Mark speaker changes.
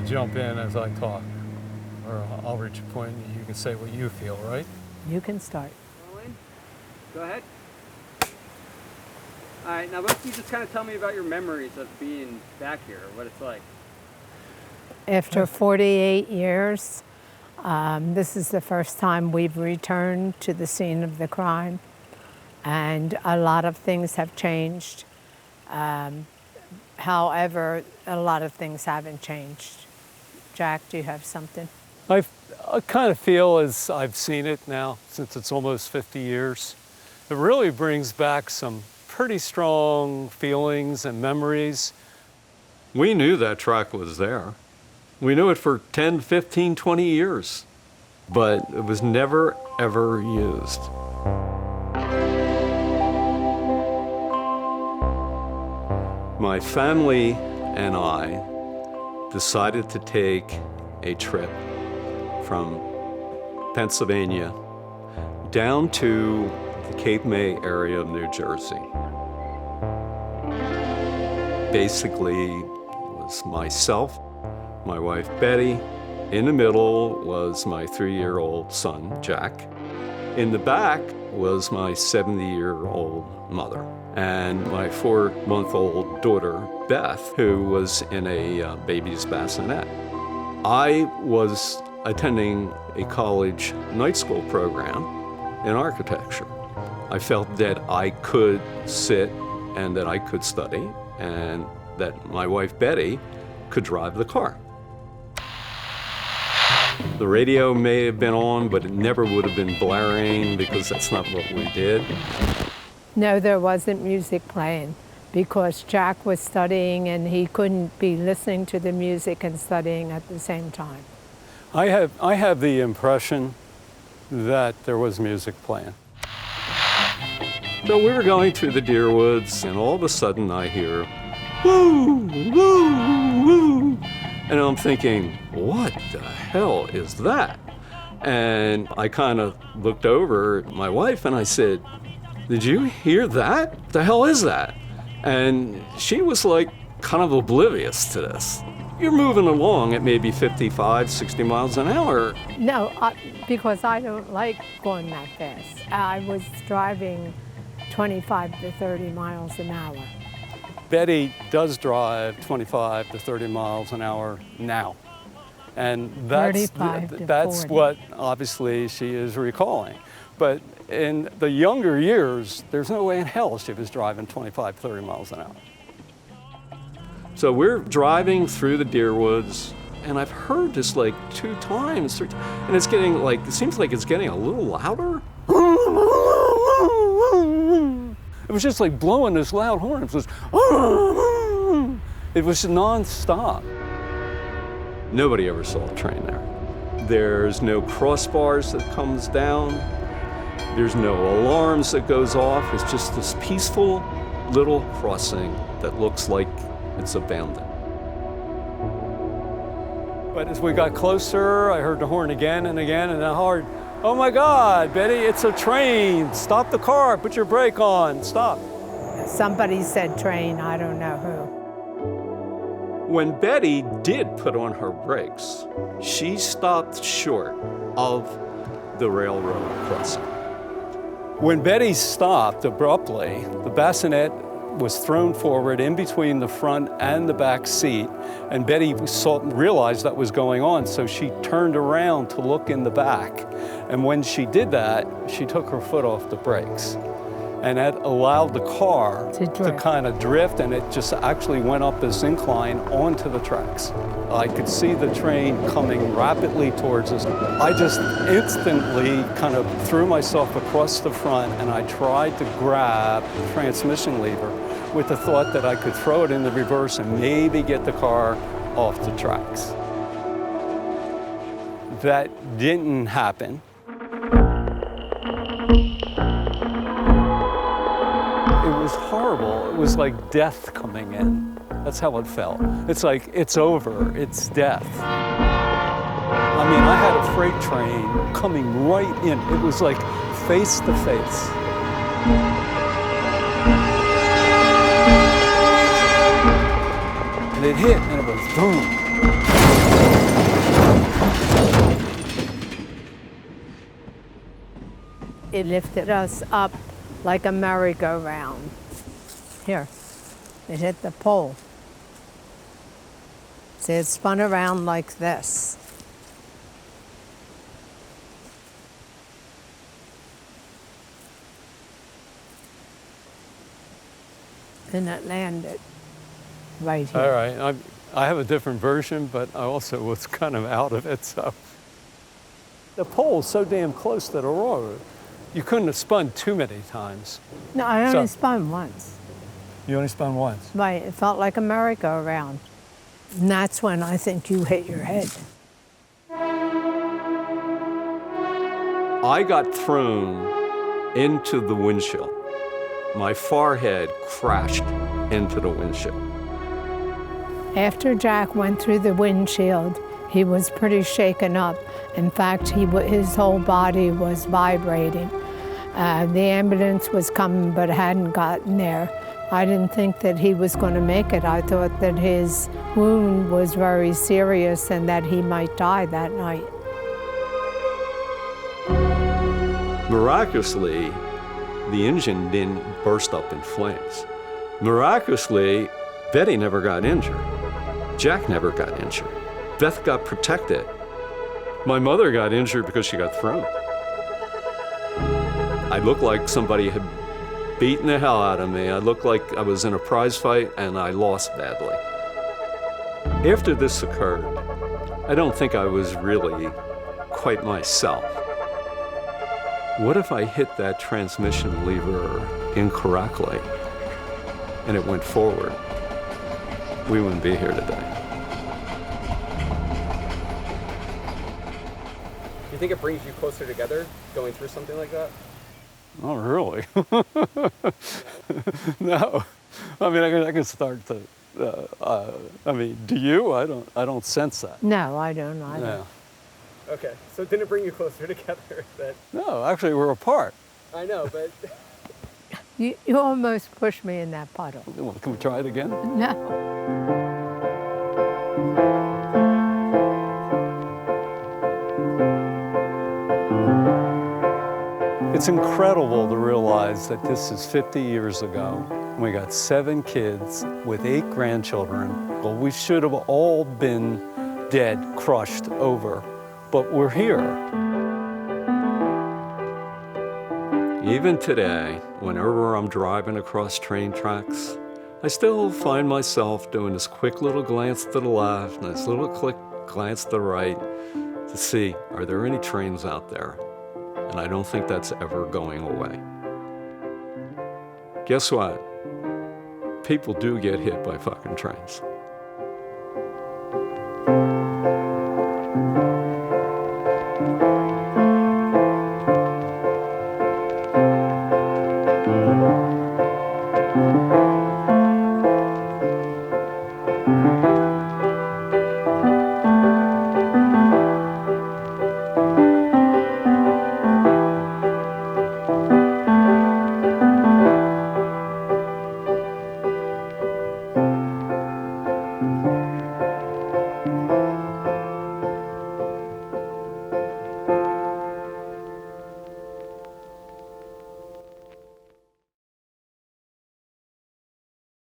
Speaker 1: to jump in as I talk, or I'll reach a point and you can say what you feel, right?
Speaker 2: You can start.
Speaker 3: Rolling. Go ahead. All right, now why don't you just kind of tell me about your memories of being back here, what it's like?
Speaker 2: After 48 years, this is the first time we've returned to the scene of the crime, and a lot of things have changed. However, a lot of things haven't changed. Jack, do you have something?
Speaker 1: I kind of feel as I've seen it now, since it's almost 50 years. It really brings back some pretty strong feelings and memories. We knew that track was there. We knew it for 10, 15, 20 years, but it was never, ever used. My family and I decided to take a trip from Pennsylvania down to the Cape May area of New Jersey. Basically, it was myself, my wife Betty. In the middle was my 3-year-old son, Jack. In the back was my 70-year-old mother and my 4-month-old daughter, Beth, who was in a baby's bassinet. I was attending a college night school program in architecture. I felt that I could sit and that I could study and that my wife, Betty, could drive the car. The radio may have been on, but it never would have been blaring because that's not what we did.
Speaker 2: No, there wasn't music playing because Jack was studying and he couldn't be listening to the music and studying at the same time.
Speaker 1: I have the impression that there was music playing. So we were going through the Deerwoods and all of a sudden I hear, woo, woo, woo. And I'm thinking, what the hell is that? And I kind of looked over at my wife and I said, did you hear that? What the hell is that? And she was like kind of oblivious to this. You're moving along at maybe 55, 60 miles an hour.
Speaker 2: No, because I don't like going that fast. I was driving 25 to 30 miles an hour.
Speaker 1: Betty does drive 25 to 30 miles an hour now. And that's
Speaker 2: 40.
Speaker 1: What obviously she is recalling. But in the younger years, there's no way in hell she was driving 25, 30 miles an hour. So we're driving through the Deerwoods, and I've heard this like 2 times, 3 times, and it's getting like, it seems like it's getting a little louder. It was just like blowing this loud horn. It was non-stop. Nobody ever saw a train there. There's no crossbars that comes down. There's no alarms that goes off. It's just this peaceful little crossing that looks like it's abandoned. But as we got closer, I heard the horn again and again, and I heard, oh my God, Betty, it's a train. Stop the car, put your brake on, stop.
Speaker 2: Somebody said train, I don't know who.
Speaker 1: When Betty did put on her brakes, she stopped short of the railroad crossing. When Betty stopped abruptly, the bassinet was thrown forward in between the front and the back seat, and Betty realized that was going on, so she turned around to look in the back. And when she did that, she took her foot off the brakes. And that allowed the car to kind of drift, and it just actually went up this incline onto the tracks. I could see the train coming rapidly towards us. I just instantly kind of threw myself across the front, and I tried to grab the transmission lever with the thought that I could throw it in the reverse and maybe get the car off the tracks. That didn't happen. It was horrible. It was like death coming in. That's how it felt. It's like, it's over, it's death. I mean, I had a freight train coming right in. It was like face to face. And it hit, and it was boom.
Speaker 2: It lifted us up like a merry-go-round. Here, it hit the pole. See, it spun around like this. And it landed right here.
Speaker 1: All right, I have a different version, but I also was kind of out of it, so. The pole's so damn close to the road, you couldn't have spun too many times.
Speaker 2: No, I only spun once.
Speaker 1: You only spun once?
Speaker 2: Right, it felt like a merry-go-round. And that's when I think you hit your head.
Speaker 1: I got thrown into the windshield. My forehead crashed into the windshield.
Speaker 2: After Jack went through the windshield, he was pretty shaken up. In fact, his whole body was vibrating. The ambulance was coming, but hadn't gotten there. I didn't think that he was going to make it. I thought that his wound was very serious and that he might die that night.
Speaker 1: Miraculously, the engine didn't burst up in flames. Miraculously, Betty never got injured. Jack never got injured. Beth got protected. My mother got injured because she got thrown. I looked like somebody had beaten the hell out of me. I looked like I was in a prize fight and I lost badly. After this occurred, I don't think I was really quite myself. What if I hit that transmission lever incorrectly and it went forward? We wouldn't be here today.
Speaker 3: Do you think it brings you closer together going through something like that?
Speaker 1: Not really. No. I mean, I can start to. I mean, do you? I don't sense that.
Speaker 2: No, I don't either.
Speaker 1: No.
Speaker 3: Okay, so it didn't bring you closer together.
Speaker 1: No, actually, we're apart.
Speaker 3: I know, but
Speaker 2: You almost pushed me in that puddle.
Speaker 1: Well, can we try it again?
Speaker 2: No.
Speaker 1: It's incredible to realize that this is 50 years ago. We got 7 kids with 8 grandchildren. Well, we should have all been dead, crushed over, but we're here. Even today, whenever I'm driving across train tracks, I still find myself doing this quick little glance to the left and this little quick glance to the right to see, are there any trains out there? And I don't think that's ever going away. Guess what? People do get hit by fucking trains.